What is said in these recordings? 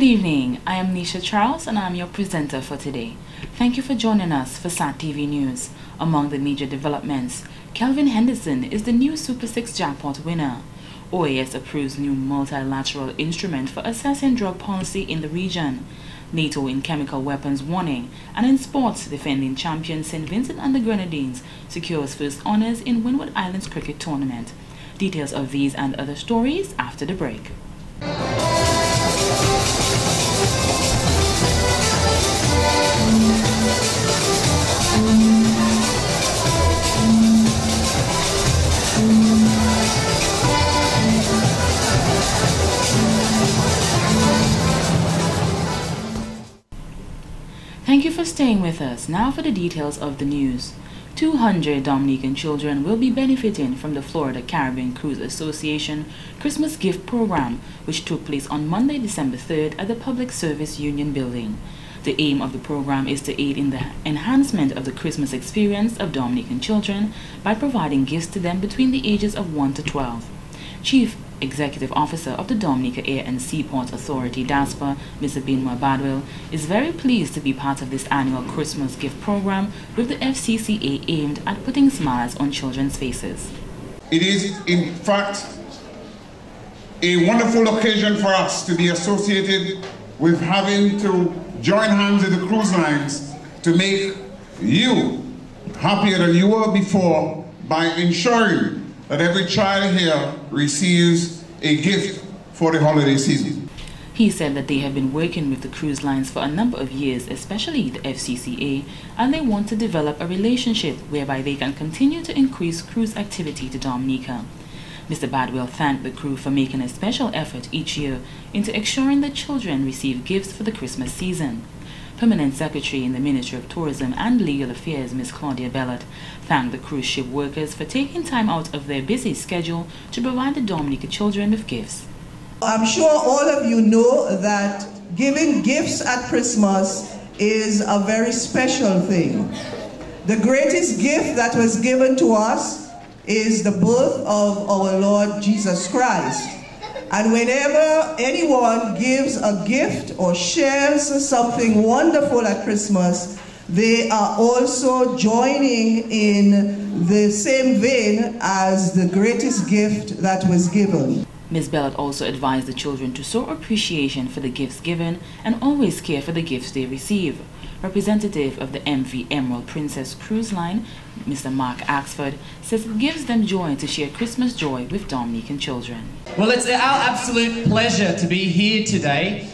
Good evening, I am Nisha Charles and I am your presenter for today. Thank you for joining us for SAT TV News. Among the major developments, Kelvin Henderson is the new Super 6 jackpot winner. OAS approves new multilateral instrument for assessing drug policy in the region. NATO in chemical weapons warning, and in sports, defending champion St. Vincent and the Grenadines secures first honors in Windward Islands cricket tournament. Details of these and other stories after the break. Thank you for staying with us. Now for the details of the news. 200 Dominican children will be benefiting from the Florida Caribbean Cruise Association Christmas Gift Program, which took place on Monday, December 3rd at the Public Service Union Building. The aim of the program is to aid in the enhancement of the Christmas experience of Dominican children by providing gifts to them between the ages of 1 to 12. Chief Executive Officer of the Dominica Air and Seaport Authority, DASPA, Mr. Benoit Badwell, is very pleased to be part of this annual Christmas gift program with the FCCA aimed at putting smiles on children's faces. It is, in fact, a wonderful occasion for us to be associated with having to join hands with the cruise lines to make you happier than you were before by ensuring that every child here receives a gift for the holiday season. He said that they have been working with the cruise lines for a number of years, especially the FCCA, and they want to develop a relationship whereby they can continue to increase cruise activity to Dominica. Mr. Badwell thanked the crew for making a special effort each year into ensuring that children receive gifts for the Christmas season. Permanent Secretary in the Ministry of Tourism and Legal Affairs, Ms. Claudia Bellot, thanked the cruise ship workers for taking time out of their busy schedule to provide the Dominica children with gifts. I'm sure all of you know that giving gifts at Christmas is a very special thing. The greatest gift that was given to us is the birth of our Lord Jesus Christ. And whenever anyone gives a gift or shares something wonderful at Christmas, they are also joining in the same vein as the greatest gift that was given. Ms. Bellot also advised the children to show appreciation for the gifts given and always care for the gifts they receive. Representative of the MV Emerald Princess Cruise Line, Mr. Mark Axford, says it gives them joy to share Christmas joy with Dominican children. Well, it's our absolute pleasure to be here today.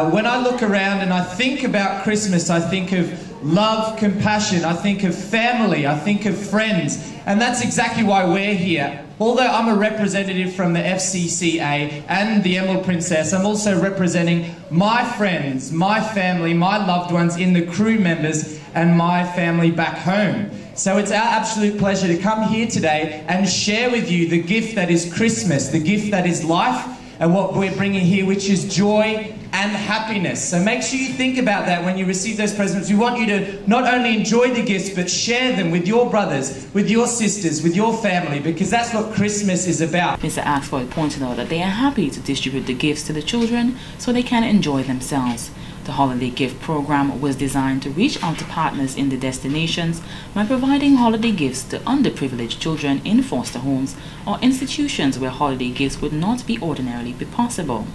When I look around and I think about Christmas, I think of love, compassion, I think of family, I think of friends, and that's exactly why we're here. Although I'm a representative from the FCCA and the Emerald Princess, I'm also representing my friends, my family, my loved ones in the crew members and my family back home. So it's our absolute pleasure to come here today and share with you the gift that is Christmas, the gift that is life, and what we're bringing here, which is joy and happiness. So make sure you think about that when you receive those presents. We want you to not only enjoy the gifts, but share them with your brothers, with your sisters, with your family, because that's what Christmas is about. Mr. Axford pointed out that they are happy to distribute the gifts to the children so they can enjoy themselves. The holiday gift program was designed to reach out to partners in the destinations by providing holiday gifts to underprivileged children in foster homes or institutions where holiday gifts would not be ordinarily possible.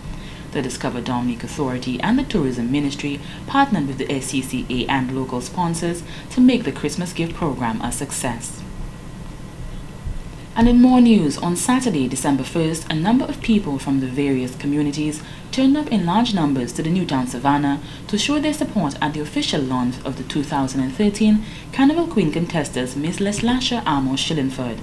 The Discover Dominic Authority and the Tourism Ministry partnered with the SCCA and local sponsors to make the Christmas gift program a success. And in more news, on Saturday, December 1st, a number of people from the various communities turned up in large numbers to the Newtown Savannah to show their support at the official launch of the 2013 Carnival Queen contestants Miss Leslasha Amos Shillingford.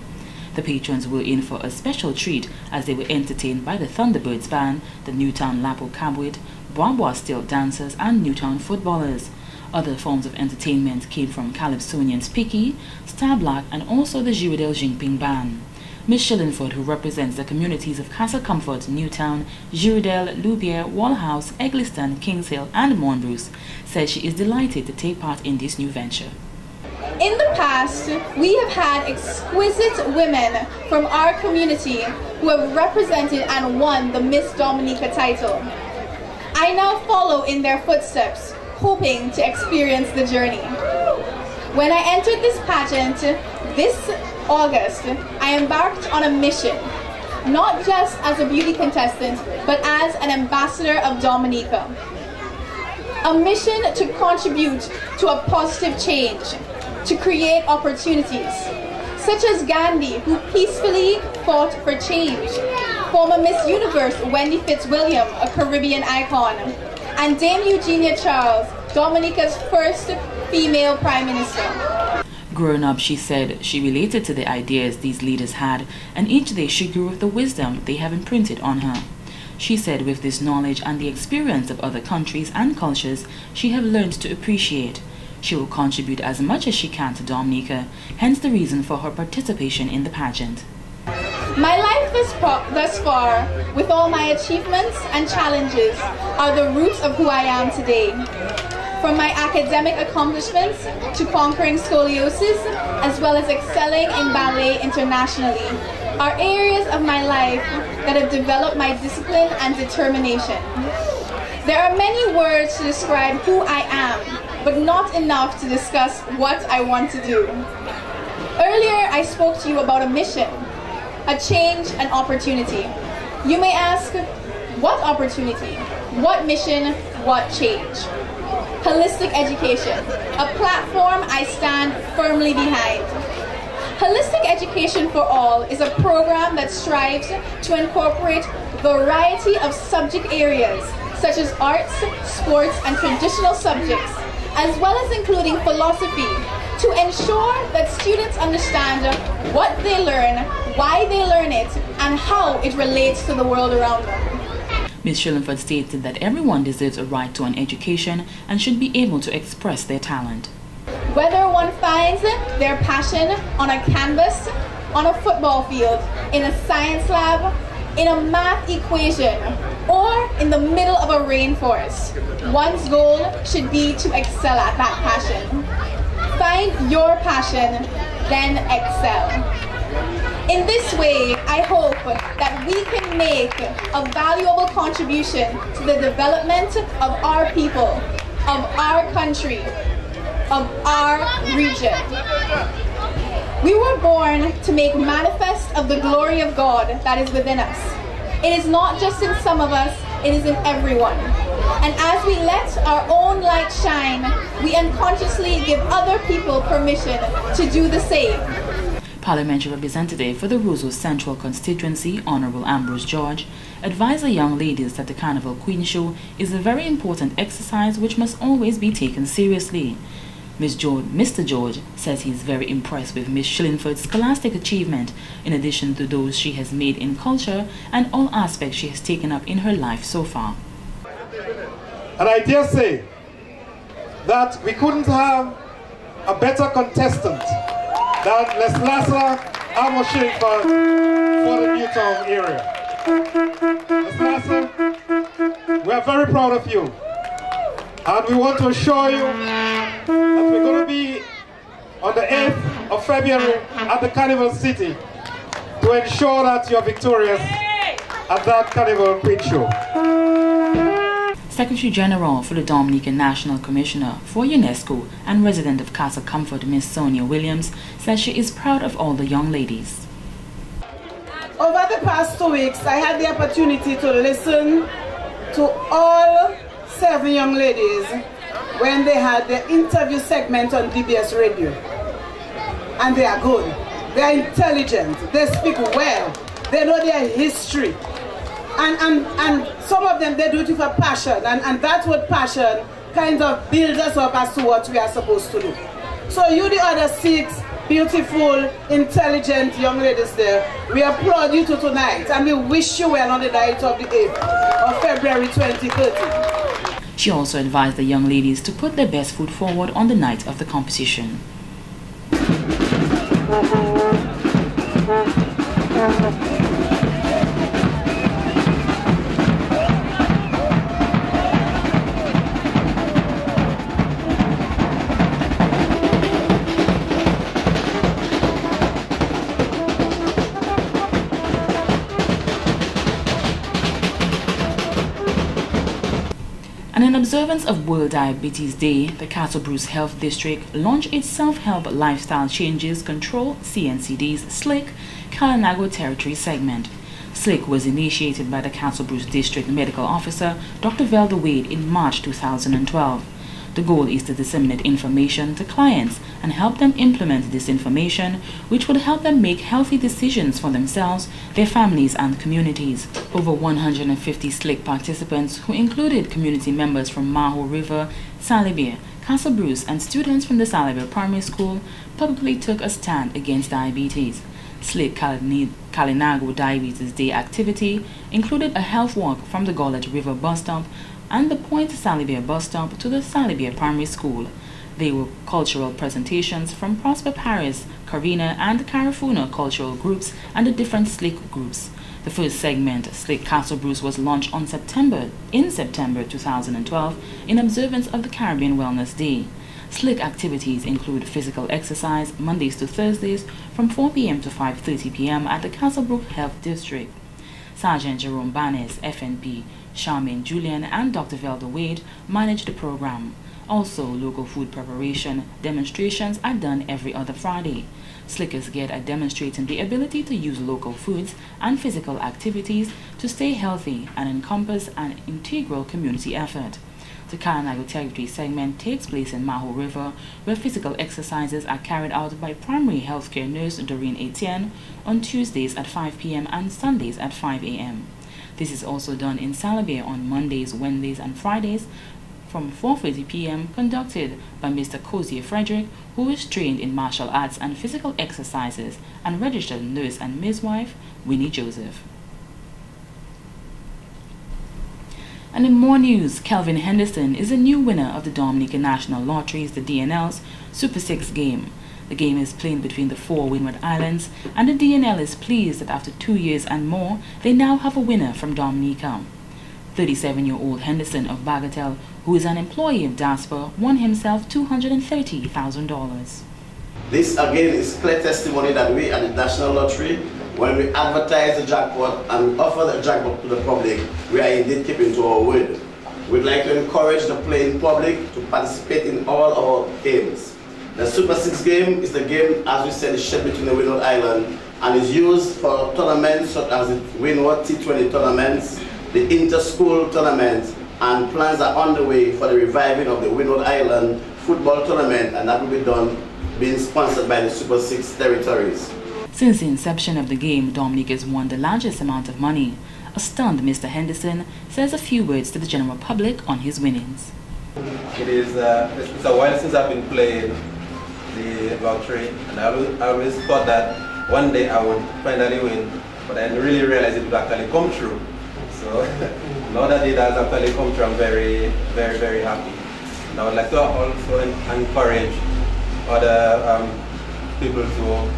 The patrons were in for a special treat as they were entertained by the Thunderbirds Band, the Newtown Lapo Cabwit, Bwabwa Stilt dancers and Newtown footballers. Other forms of entertainment came from Calypsonians Picky, Star Black and also the Girardel Jinping Band. Miss Shillingford, who represents the communities of Castle Comfort, Newtown, Girardel, Louviere, Wallhouse, Egliston, Kings Hill and Monbruce, says she is delighted to take part in this new venture. In the past, we have had exquisite women from our community who have represented and won the Miss Dominica title. I now follow in their footsteps, hoping to experience the journey. When I entered this pageant this August, I embarked on a mission, not just as a beauty contestant, but as an ambassador of Dominica. A mission to contribute to a positive change, to create opportunities, such as Gandhi, who peacefully fought for change, former Miss Universe Wendy Fitzwilliam, a Caribbean icon, and Dame Eugenia Charles, Dominica's first female Prime Minister. Growing up, she said she related to the ideas these leaders had, and each day she grew with the wisdom they have imprinted on her. She said with this knowledge and the experience of other countries and cultures, she have learned to appreciate. She will contribute as much as she can to Dominica, hence the reason for her participation in the pageant. My life thus far, with all my achievements and challenges, are the roots of who I am today. From my academic accomplishments to conquering scoliosis, as well as excelling in ballet internationally, are areas of my life that have developed my discipline and determination. There are many words to describe who I am, but not enough to discuss what I want to do. Earlier, I spoke to you about a mission, a change, an opportunity. You may ask, what opportunity? What mission? What change? Holistic education, a platform I stand firmly behind. Holistic Education for All is a program that strives to incorporate a variety of subject areas such as arts, sports, and traditional subjects, as well as including philosophy, to ensure that students understand what they learn, why they learn it, and how it relates to the world around them. Ms. Shillingford stated that everyone deserves a right to an education and should be able to express their talent. Whether one finds their passion on a canvas, on a football field, in a science lab, in a math equation, or in the middle of a rainforest, one's goal should be to excel at that passion. Find your passion, then excel. In this way, I hope that we can make a valuable contribution to the development of our people, of our country, of our region. We were born to make manifest of the glory of God that is within us. It is not just in some of us, it is in everyone. And as we let our own light shine, we unconsciously give other people permission to do the same. Parliamentary Representative for the Roseau Central Constituency, Honorable Ambrose George, advised the young ladies that the Carnival Queen Show is a very important exercise which must always be taken seriously. Mr. George says he is very impressed with Ms. Shillingford's scholastic achievement, in addition to those she has made in culture and all aspects she has taken up in her life so far. And I dare say that we couldn't have a better contestant than Leslasa Amos Shillingford for the Newtown area. Leslasa, we are very proud of you. And we want to assure you that we're going to be on the 8th of February at the Carnival City to ensure that you're victorious at that Carnival Queen Show. Secretary General for the Dominican National Commissioner for UNESCO and resident of Castle Comfort, Miss Sonia Williams, says she is proud of all the young ladies. Over the past 2 weeks, I had the opportunity to listen to all 7 young ladies when they had the interview segment on DBS Radio. And they are good, they are intelligent, they speak well, they know their history. And some of them, they do it with a passion, and that's what passion kind of builds us up as to what we are supposed to do. So you, the other 6 beautiful, intelligent young ladies there, we applaud you tonight, and we wish you well on the night of the 8th of February 2030. She also advised the young ladies to put their best foot forward on the night of the competition. observance of World Diabetes Day, the Castle Bruce Health District launched its Self-Help Lifestyle Changes Control CNCD's SLIC Kalinago Territory segment. SLIC was initiated by the Castle Bruce District Medical Officer Dr. Velda Wade in March 2012. The goal is to disseminate information to clients and help them implement this information, which would help them make healthy decisions for themselves, their families, and communities. Over 150 SLIC participants, who included community members from Maho River, Salibia, Castle Bruce, and students from the Salibia Primary School, publicly took a stand against diabetes. SLIC Kalinago Diabetes Day activity included a health walk from the Gullet River bus stop and the Point Salibia bus stop to the Salibia Primary School. There were cultural presentations from Prosper Paris, Carina, and Carafuna cultural groups and the different SLIC groups. The first segment, SLIC Castle Bruce, was launched in September 2012 in observance of the Caribbean Wellness Day. SLIC activities include physical exercise Mondays to Thursdays from 4 p.m. to 5:30 p.m. at the Castlebrook Health District. Sergeant Jerome Banes, FNP, Charmaine Julian, and Dr. Velda Wade manage the program. Also, local food preparation demonstrations are done every other Friday. SLICers get at demonstrating the ability to use local foods and physical activities to stay healthy and encompass an integral community effort. The Kalinago Territory segment takes place in Maho River, where physical exercises are carried out by primary healthcare nurse Doreen Etienne on Tuesdays at 5 p.m. and Sundays at 5 a.m. This is also done in Salibia on Mondays, Wednesdays, and Fridays from 4:30 p.m. conducted by Mr. Cozier Frederick, who is trained in martial arts and physical exercises, and registered nurse and midwife Winnie Joseph. And in more news, Kelvin Henderson is a new winner of the Dominican National Lottery's, the DNL's, Super 6 game. The game is played between the 4 Windward Islands, and the DNL is pleased that after 2 years and more, they now have a winner from Dominica. 37-year-old Henderson of Bagatelle, who is an employee of DASPA, won himself $230,000. This again is clear testimony that we at the National Lottery, when we advertise the jackpot and offer the jackpot to the public, we are indeed keeping to our word. We'd like to encourage the playing public to participate in all our games. The Super 6 game is the game, as we said, is shared between the Windward Island and is used for tournaments such as the Windward T20 tournaments, the inter-school tournaments, and plans are on the way for the reviving of the Windward Island football tournament, and that will be done being sponsored by the Super 6 territories. Since the inception of the game, Dominica has won the largest amount of money. A stunned Mr. Henderson says a few words to the general public on his winnings. It's a while since I've been playing the lottery, and I always thought that one day I would finally win, but I didn't really realize it would actually come true. So now that it has actually come true, I'm very, very, very happy. And I would like to also encourage other people to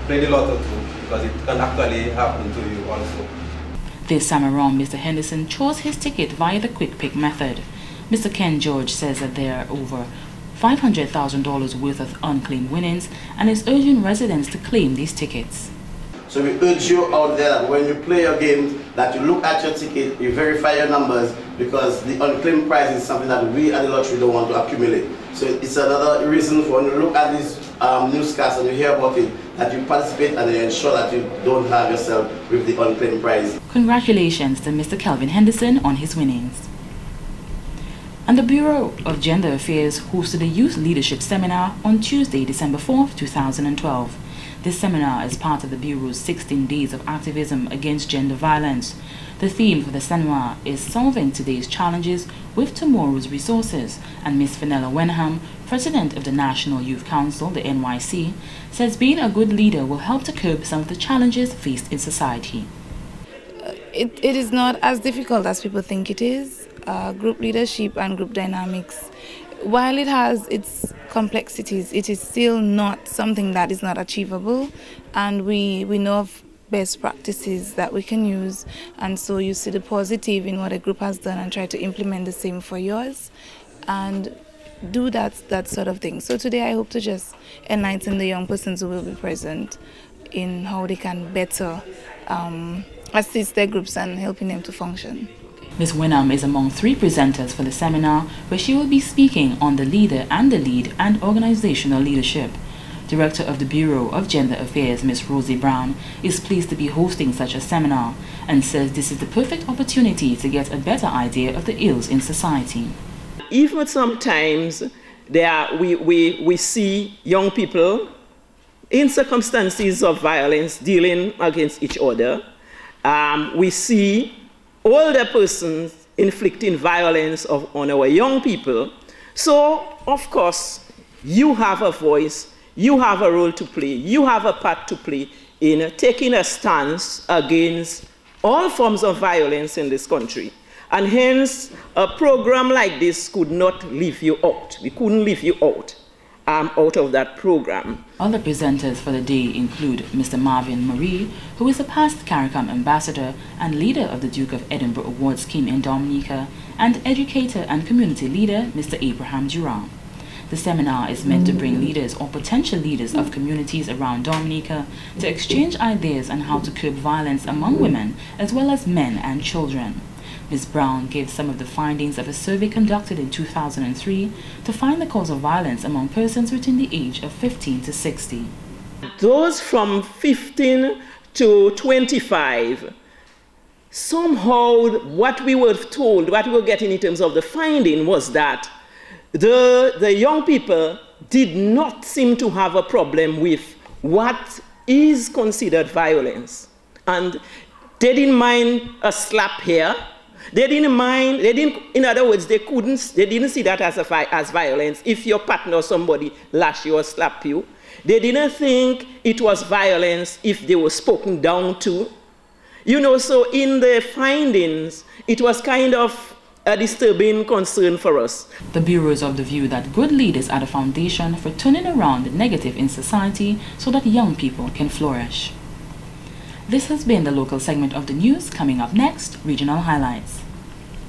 play the lotto too, because it can actually happen to you also. This time around, Mr. Henderson chose his ticket via the quick pick method. Mr. Ken George says that there are over $500,000 worth of unclaimed winnings and is urging residents to claim these tickets. So we urge you out there that when you play your game, that you look at your ticket, you verify your numbers, because the unclaimed prize is something that we at the lottery don't want to accumulate. So it's another reason for when you look at these newscasts and you hear about it, that you participate and you ensure that you don't have yourself with the unclaimed prize. Congratulations to Mr. Kelvin Henderson on his winnings. And the Bureau of Gender Affairs hosted a youth leadership seminar on Tuesday, December 4, 2012. This seminar is part of the Bureau's 16 Days of Activism Against Gender Violence. The theme for the seminar is Solving Today's Challenges with Tomorrow's Resources, and Ms. Fenella Wenham, President of the National Youth Council, the NYC, says being a good leader will help to curb some of the challenges faced in society. It is not as difficult as people think it is. Group leadership and group dynamics, while it has its complexities, it is still not something that is not achievable, and we know of best practices that we can use, and so you see the positive in what a group has done and try to implement the same for yours and do that sort of thing. So today I hope to just enlighten the young persons who will be present in how they can better assist their groups and helping them to function. Ms. Winham is among 3 presenters for the seminar, where she will be speaking on the leader and the lead and organizational leadership. Director of the Bureau of Gender Affairs, Ms. Rosie Brown, is pleased to be hosting such a seminar and says this is the perfect opportunity to get a better idea of the ills in society. Even sometimes we see young people in circumstances of violence dealing against each other. We see older persons inflicting violence on our young people. So, of course, you have a voice, you have a role to play, you have a part to play in taking a stance against all forms of violence in this country. And hence, a program like this could not leave you out. We couldn't leave you out of that program. Other presenters for the day include Mr. Marvin Marie, who is a past CARICOM ambassador and leader of the Duke of Edinburgh Award Scheme in Dominica, and educator and community leader Mr. Abraham Durand. The seminar is meant to bring leaders or potential leaders of communities around Dominica to exchange ideas on how to curb violence among women as well as men and children. Ms. Brown gave some of the findings of a survey conducted in 2003 to find the cause of violence among persons between the age of 15 to 60. Those from 15 to 25, somehow what we were told, what we were getting in terms of the finding was that the young people did not seem to have a problem with what is considered violence. And they didn't mind a slap here. They didn't mind, in other words, they didn't see that as violence if your partner or somebody lash you or slap you. They didn't think it was violence if they were spoken down to. You know, so in the findings, it was kind of a disturbing concern for us. The Bureau is of the view that good leaders are the foundation for turning around the negative in society so that young people can flourish. This has been the local segment of the news. Coming up next, regional highlights.